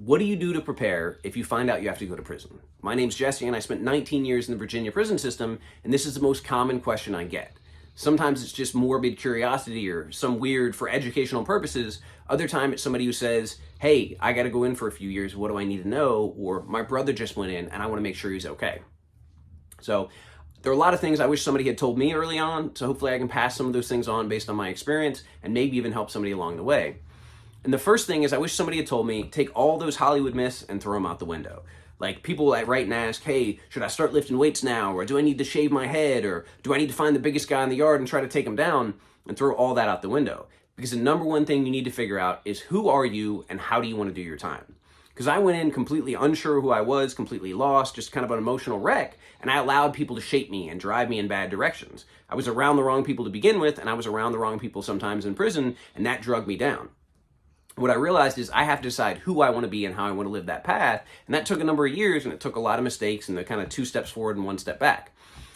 What do you do to prepare if you find out you have to go to prison? My name's Jesse, and I spent 19 years in the Virginia prison system, and this is the most common question I get. Sometimes it's just morbid curiosity or some weird for educational purposes. Other time it's somebody who says, hey, I got to go in for a few years. What do I need to know? Or my brother just went in and I want to make sure he's okay. So there are a lot of things I wish somebody had told me early on. So hopefully I can pass some of those things on based on my experience and maybe even help somebody along the way. And the first thing is I wish somebody had told me, take all those Hollywood myths and throw them out the window. Like people that write and ask, hey, should I start lifting weights now? Or do I need to shave my head? Or do I need to find the biggest guy in the yard and try to take him down? And throw all that out the window. Because the number one thing you need to figure out is who are you and how do you want to do your time? Because I went in completely unsure who I was, completely lost, just kind of an emotional wreck, and I allowed people to shape me and drive me in bad directions. I was around the wrong people to begin with, and I was around the wrong people sometimes in prison, and that drug me down. What I realized is I have to decide who I want to be and how I want to live that path. And that took a number of years, and it took a lot of mistakes and the kind of 2 steps forward and 1 step back.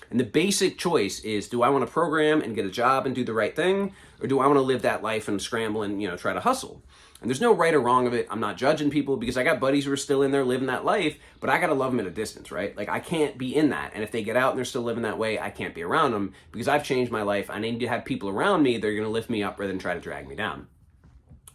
And the basic choice is, do I want to program and get a job and do the right thing? Or do I want to live that life and scramble and, try to hustle? And there's no right or wrong of it. I'm not judging people because I got buddies who are still in there living that life, but I got to love them at a distance, right? Like I can't be in that. And if they get out and they're still living that way, I can't be around them because I've changed my life. I need to have people around me that are going to lift me up rather than try to drag me down.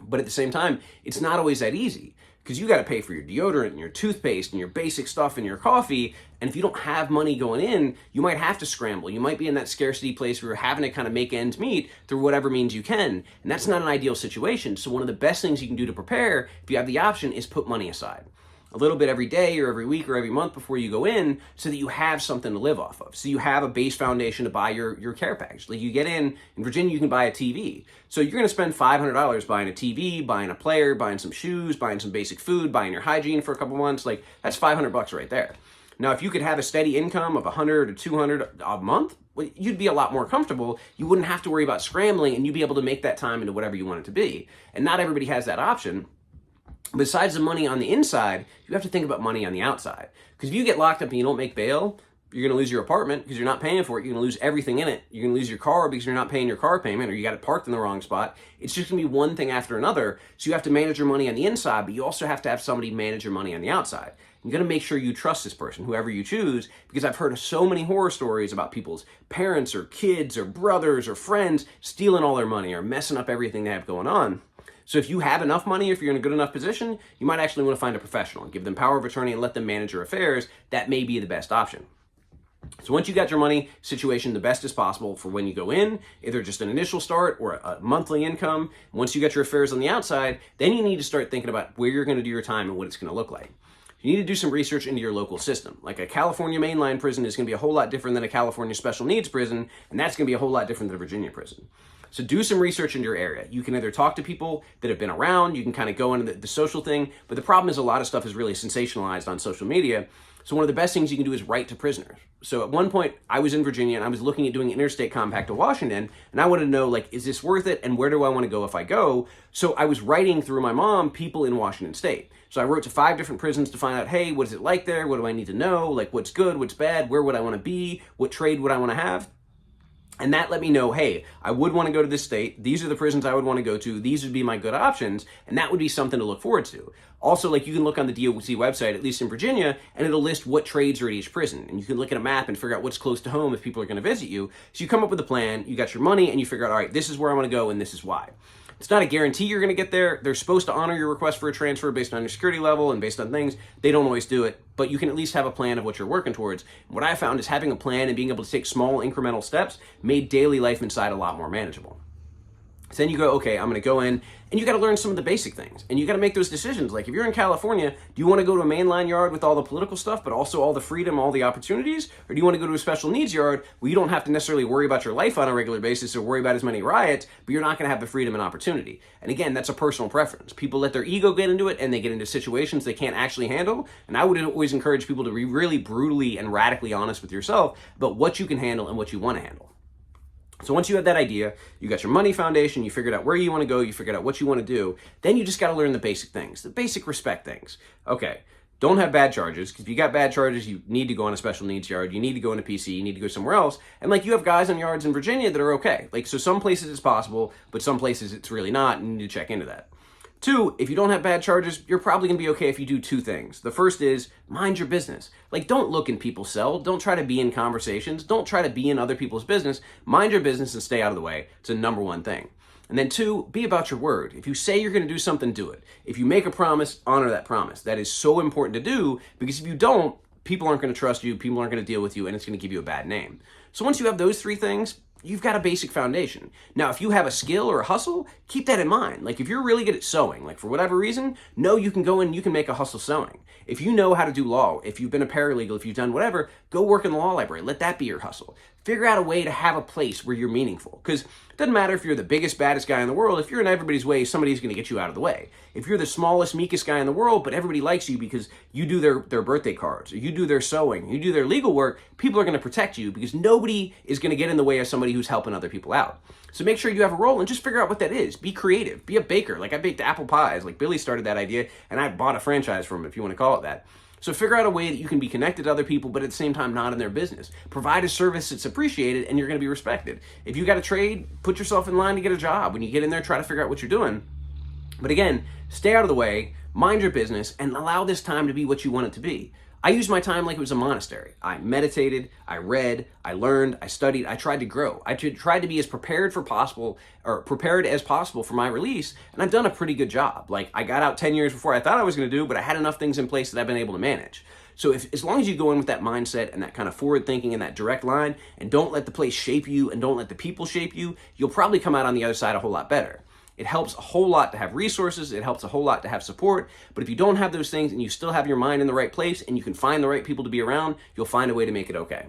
But at the same time, it's not always that easy because you got to pay for your deodorant and your toothpaste and your basic stuff and your coffee. And if you don't have money going in, you might have to scramble. You might be in that scarcity place where you're having to kind of make ends meet through whatever means you can. And that's not an ideal situation. So one of the best things you can do to prepare, if you have the option, is put money aside. A little bit every day or every week or every month before you go in so that you have something to live off of. So you have a base foundation to buy your care package. Like you get in Virginia, you can buy a TV. So you're going to spend $500 buying a TV, buying a player, buying some shoes, buying some basic food, buying your hygiene for a couple months. Like that's $500 right there. Now, if you could have a steady income of $100 or $200 a month, well, you'd be a lot more comfortable. You wouldn't have to worry about scrambling and you'd be able to make that time into whatever you want it to be. And not everybody has that option. Besides the money on the inside, you have to think about money on the outside. Because if you get locked up and you don't make bail, you're going to lose your apartment because you're not paying for it. You're going to lose everything in it. You're going to lose your car because you're not paying your car payment or you got it parked in the wrong spot. It's just going to be one thing after another. So you have to manage your money on the inside, but you also have to have somebody manage your money on the outside. You're going to make sure you trust this person, whoever you choose, because I've heard of so many horror stories about people's parents or kids or brothers or friends stealing all their money or messing up everything they have going on. So if you have enough money, if you're in a good enough position, you might actually want to find a professional and give them power of attorney and let them manage your affairs. That may be the best option. So once you got your money situation the best as possible for when you go in, either just an initial start or a monthly income, once you got your affairs on the outside, then you need to start thinking about where you're going to do your time and what it's going to look like. You need to do some research into your local system. Like a California mainline prison is going to be a whole lot different than a California special needs prison, and that's going to be a whole lot different than a Virginia prison. So do some research in your area. You can either talk to people that have been around, you can kind of go into the social thing, but the problem is a lot of stuff is really sensationalized on social media. So one of the best things you can do is write to prisoners. So at one point, I was in Virginia and I was looking at doing an interstate compact to Washington, and I wanted to know, like, is this worth it and where do I want to go if I go? So I was writing through my mom people in Washington State. So I wrote to 5 different prisons to find out, hey, what is it like there? What do I need to know? Like, what's good, what's bad? Where would I want to be? What trade would I want to have? And that let me know, hey, I would want to go to this state. These are the prisons I would want to go to. These would be my good options. And that would be something to look forward to. Also, like you can look on the DOC website, at least in Virginia, and it'll list what trades are at each prison. And you can look at a map and figure out what's close to home if people are going to visit you. So you come up with a plan, you got your money, and you figure out, all right, this is where I want to go and this is why. It's not a guarantee you're going to get there. They're supposed to honor your request for a transfer based on your security level and based on things. They don't always do it, but you can at least have a plan of what you're working towards. What I found is having a plan and being able to take small incremental steps made daily life inside a lot more manageable. So then you go, okay, I'm going to go in, and you got to learn some of the basic things. And you got to make those decisions. Like if you're in California, do you want to go to a mainline yard with all the political stuff, but also all the freedom, all the opportunities? Or do you want to go to a special needs yard where you don't have to necessarily worry about your life on a regular basis or worry about as many riots, but you're not going to have the freedom and opportunity? And again, that's a personal preference. People let their ego get into it, and they get into situations they can't actually handle. And I would always encourage people to be really brutally and radically honest with yourself about what you can handle and what you want to handle. So once you have that idea, you got your money foundation, you figured out where you want to go, you figured out what you want to do, then you just got to learn the basic things, the basic respect things. Okay, don't have bad charges, because if you got bad charges, you need to go on a special needs yard, you need to go into PC, you need to go somewhere else. And like you have guys on yards in Virginia that are okay. Like, so some places it's possible, but some places it's really not, and you need to check into that. Two, if you don't have bad charges, you're probably gonna be okay if you do two things. The first is mind your business. Like, don't look in people's cell. Don't try to be in conversations. Don't try to be in other people's business. Mind your business and stay out of the way. It's a number one thing. And then two, be about your word. If you say you're gonna do something, do it. If you make a promise, honor that promise. That is so important to do, because if you don't, people aren't gonna trust you, people aren't gonna deal with you, and it's gonna give you a bad name. So once you have those three things, you've got a basic foundation. Now, if you have a skill or a hustle, keep that in mind. Like, if you're really good at sewing, like for whatever reason, know you can go in and you can make a hustle sewing. If you know how to do law, if you've been a paralegal, if you've done whatever, go work in the law library. Let that be your hustle. Figure out a way to have a place where you're meaningful. Because it doesn't matter if you're the biggest, baddest guy in the world. If you're in everybody's way, somebody's going to get you out of the way. If you're the smallest, meekest guy in the world, but everybody likes you because you do their birthday cards, or you do their sewing, you do their legal work, people are going to protect you because nobody is going to get in the way of somebody who's helping other people out. So make sure you have a role and just figure out what that is. Be creative. Be a baker. Like, I baked apple pies. Like, Billy started that idea, and I bought a franchise from him, if you want to call it that. So figure out a way that you can be connected to other people, but at the same time not in their business. Provide a service that's appreciated, and you're going to be respected. If you got a trade, put yourself in line to get a job. When you get in there, try to figure out what you're doing. But again, stay out of the way, mind your business, and allow this time to be what you want it to be. I used my time like it was a monastery. I meditated, I read, I learned, I studied, I tried to grow. I tried to be as prepared as possible for my release, and I've done a pretty good job. Like, I got out 10 years before I thought I was going to do, but I had enough things in place that I've been able to manage. So as long as you go in with that mindset and that kind of forward thinking and that direct line, and don't let the place shape you and don't let the people shape you, you'll probably come out on the other side a whole lot better. It helps a whole lot to have resources. It helps a whole lot to have support. But if you don't have those things and you still have your mind in the right place and you can find the right people to be around, you'll find a way to make it okay.